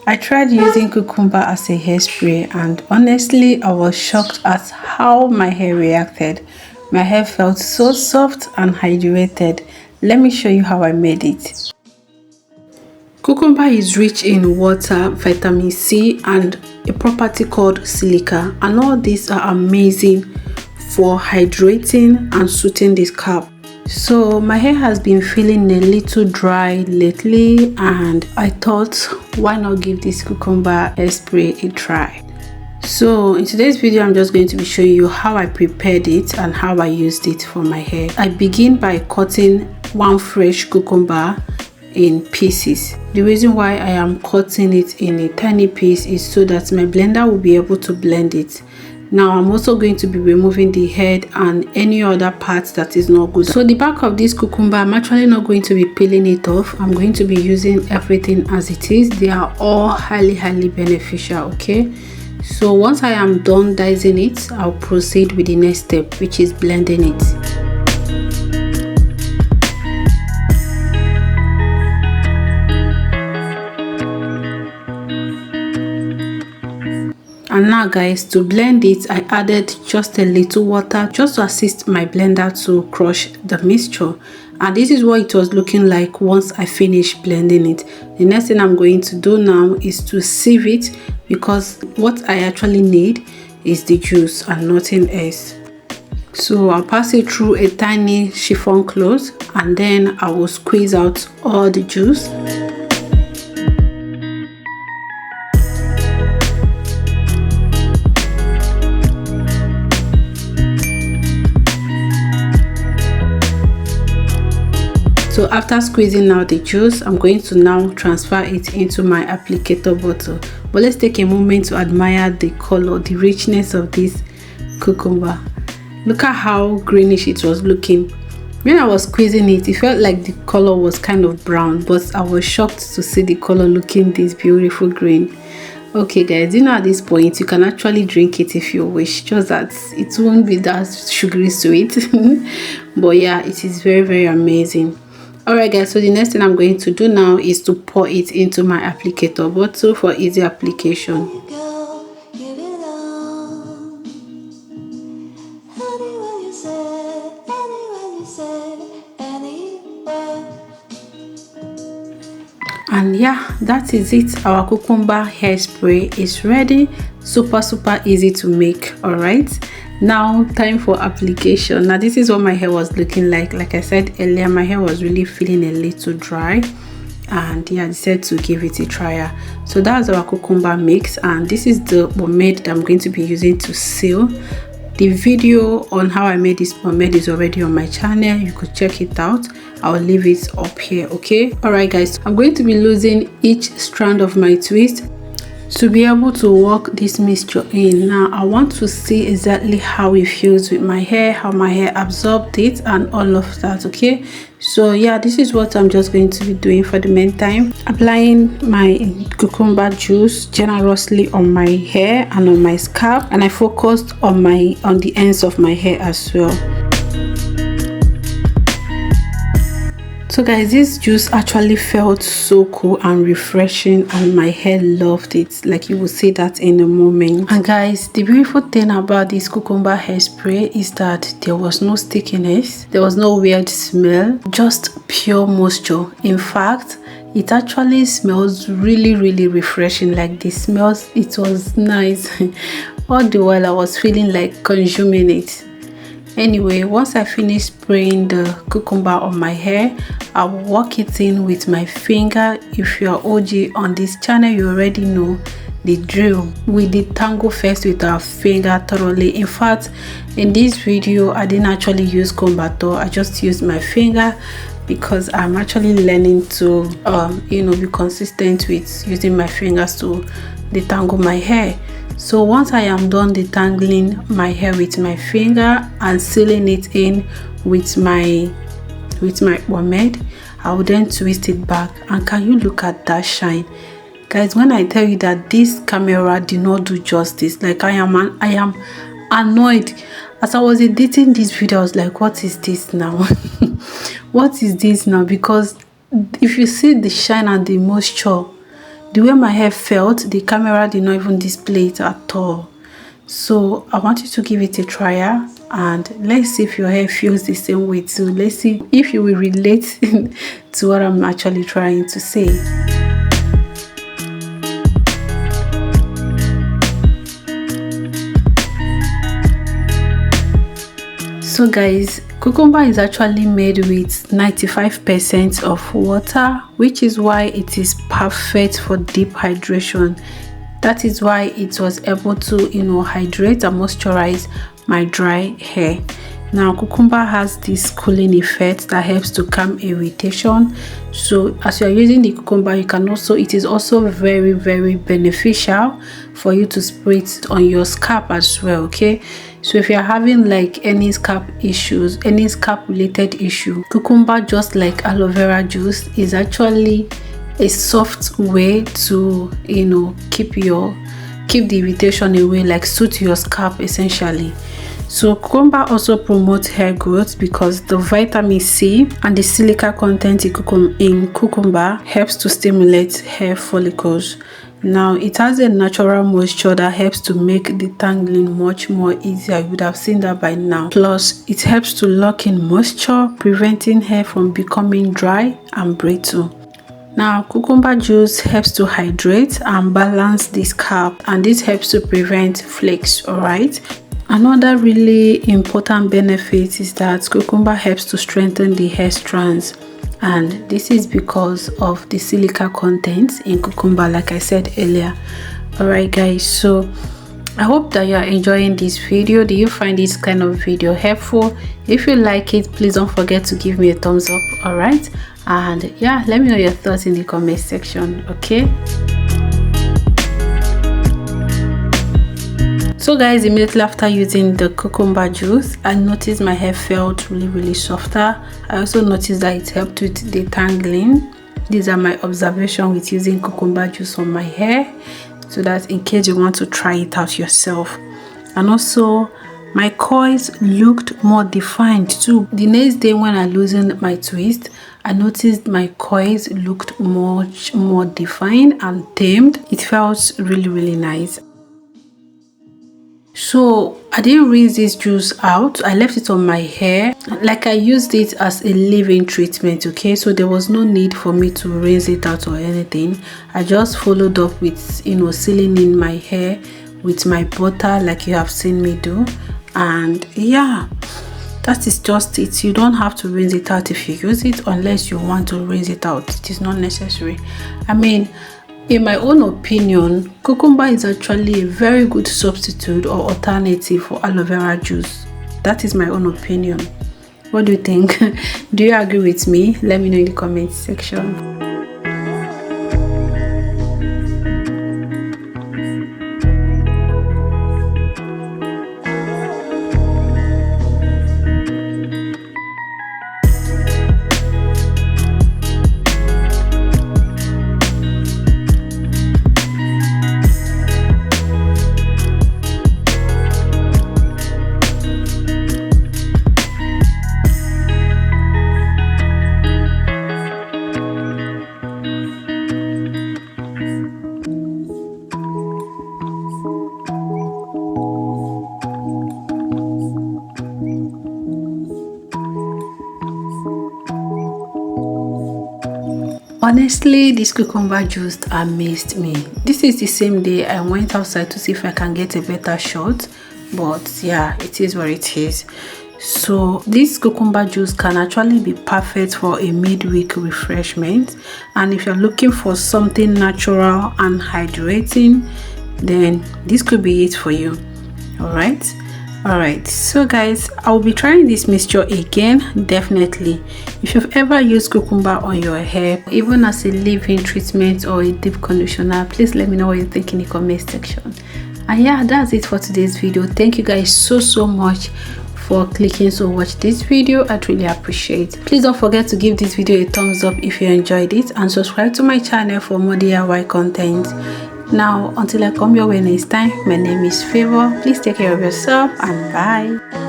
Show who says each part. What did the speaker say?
Speaker 1: I tried using cucumber as a hairspray, and honestly I was shocked at how my hair reacted. My hair felt so soft and hydrated. Let me show you how I made it. Cucumber is rich in water, vitamin C, and a property called silica, and all these are amazing for hydrating and soothing the scalp. So my hair has been feeling a little dry lately, and I thought, why not give this cucumber hairspray a try. So in today's video, I'm just going to be showing you how I prepared it and how I used it for my hair. I begin by cutting one fresh cucumber in pieces. The reason why I am cutting it in a tiny piece is so that my blender will be able to blend it. Now I'm also going to be removing the head and any other parts that is not good. So the back of this cucumber, I'm actually not going to be peeling it off. I'm going to be using everything as it is. They are all highly beneficial, okay? So once I am done dicing it, I'll proceed with the next step, which is blending it. And now guys, to blend it, I added just a little water just to assist my blender to crush the mixture. And this is what it was looking like once I finished blending it. The next thing I'm going to do now is to sieve it, because what I actually need is the juice and nothing else. So I'll pass it through a tiny chiffon cloth, and then I will squeeze out all the juice. So after squeezing out the juice, I'm going to now transfer it into my applicator bottle. But let's take a moment to admire the color, the richness of this cucumber. Look at how greenish it was looking. When I was squeezing it, it felt like the color was kind of brown, but I was shocked to see the color looking this beautiful green. Okay guys, you know, at this point you can actually drink it if you wish, just that it won't be that sugary sweet. But yeah, it is very amazing. Alright guys, so the next thing I'm going to do now is to pour it into my applicator bottle for easy application. And yeah, that is it. Our cucumber hairspray is ready. Super easy to make. Alright, now time for application. Now this is what my hair was looking like I said earlier, my hair was really feeling a little dry, and yeah, I decided to give it a try. So that's our cucumber mix, and this is the pomade that I'm going to be using to seal. The video on how I made this pomade is already on my channel. You could check it out. I'll leave it up here, okay? Alright guys, I'm going to be losing each strand of my twist to be able to work this mixture in. Now I want to see exactly how it feels with my hair, how my hair absorbed it and all of that, okay? So yeah, this is what I'm just going to be doing for the meantime. Applying my cucumber juice generously on my hair and on my scalp, and I focused on the ends of my hair as well. So guys, this juice actually felt so cool and refreshing, and my hair loved it. Like, you will see that in a moment. And guys, the beautiful thing about this cucumber hairspray is that there was no stickiness, there was no weird smell, just pure moisture. In fact, it actually smells really refreshing. Like, the smells, it was nice. All the while I was feeling like consuming it. Anyway, once I finish spraying the cucumber on my hair, I will work it in with my finger. If you are OG on this channel, you already know the drill. We detangle first with our finger thoroughly. In fact, in this video, I didn't actually use comb at all. I just used my finger, because I'm actually learning to be consistent with using my fingers to detangle my hair. So once I am done detangling my hair with my finger and sealing it in with my pomade, I will then twist it back. And can you look at that shine? Guys, when I tell you that this camera did not do justice, like, I am annoyed. As I was editing this video, I was like, what is this now? What is this now? Because if you see the shine and the moisture, the way my hair felt, the camera did not even display it at all. So I want you to give it a trial, and let's see if your hair feels the same way too. Let's see if you will relate to what I'm actually trying to say. So guys, cucumber is actually made with 95% of water, which is why it is perfect for deep hydration. That is why it was able to, hydrate and moisturize my dry hair. Now, cucumber has this cooling effect that helps to calm irritation. So as you are using the cucumber, it is also very, very beneficial for you to spray it on your scalp as well. Okay, so if you're having like any scalp issues, any scalp related issue, cucumber, just like aloe vera juice, is actually a soft way to keep the irritation away, like soothe your scalp essentially. So cucumber also promotes hair growth because the vitamin C and the silica content in cucumber helps to stimulate hair follicles. Now it has a natural moisture that helps to make detangling much more easier. You would have seen that by now. Plus it helps to lock in moisture, preventing hair from becoming dry and brittle. Now, cucumber juice helps to hydrate and balance the scalp, and this helps to prevent flakes. All right. Another really important benefit is that cucumber helps to strengthen the hair strands, and this is because of the silica content in cucumber, like I said earlier. All right, guys. So I hope that you are enjoying this video. Do you find this kind of video helpful? If you like it, please don't forget to give me a thumbs up. All right. And yeah, let me know your thoughts in the comment section. Okay. So guys, immediately after using the cucumber juice, I noticed my hair felt really softer. I also noticed that it helped with detangling. These are my observations with using cucumber juice on my hair, so that in case you want to try it out yourself. And also my coils looked more defined too. The next day when I loosened my twist, I noticed my coils looked much more defined and tamed. It felt really nice. So I didn't rinse this juice out. I left it on my hair, like I used it as a leave-in treatment. Okay, so there was no need for me to rinse it out or anything. I just followed up with sealing in my hair with my butter, like you have seen me do. And yeah, that is just it. You don't have to rinse it out if you use it, unless you want to rinse it out. It is not necessary. I mean, in my own opinion, cucumber is actually a very good substitute or alternative for aloe vera juice. That is my own opinion. What do you think? Do you agree with me? Let me know in the comment section. Honestly, this cucumber juice amazed me. This is the same day I went outside to see if I can get a better shot, but yeah, it is what it is. So this cucumber juice can actually be perfect for a midweek refreshment, and if you're looking for something natural and hydrating, then this could be it for you. All right, so guys, I'll be trying this mixture again, definitely. If you've ever used cucumber on your hair, even as a leave-in treatment or a deep conditioner, please let me know what you think in the comment section. And yeah, that's it for today's video. Thank you guys so much for clicking to watch this video. I'd really appreciate. Please don't forget to give this video a thumbs up if you enjoyed it, and subscribe to my channel for more DIY content. Now, until I come your way next time, my name is Favor. Please take care of yourself, and bye.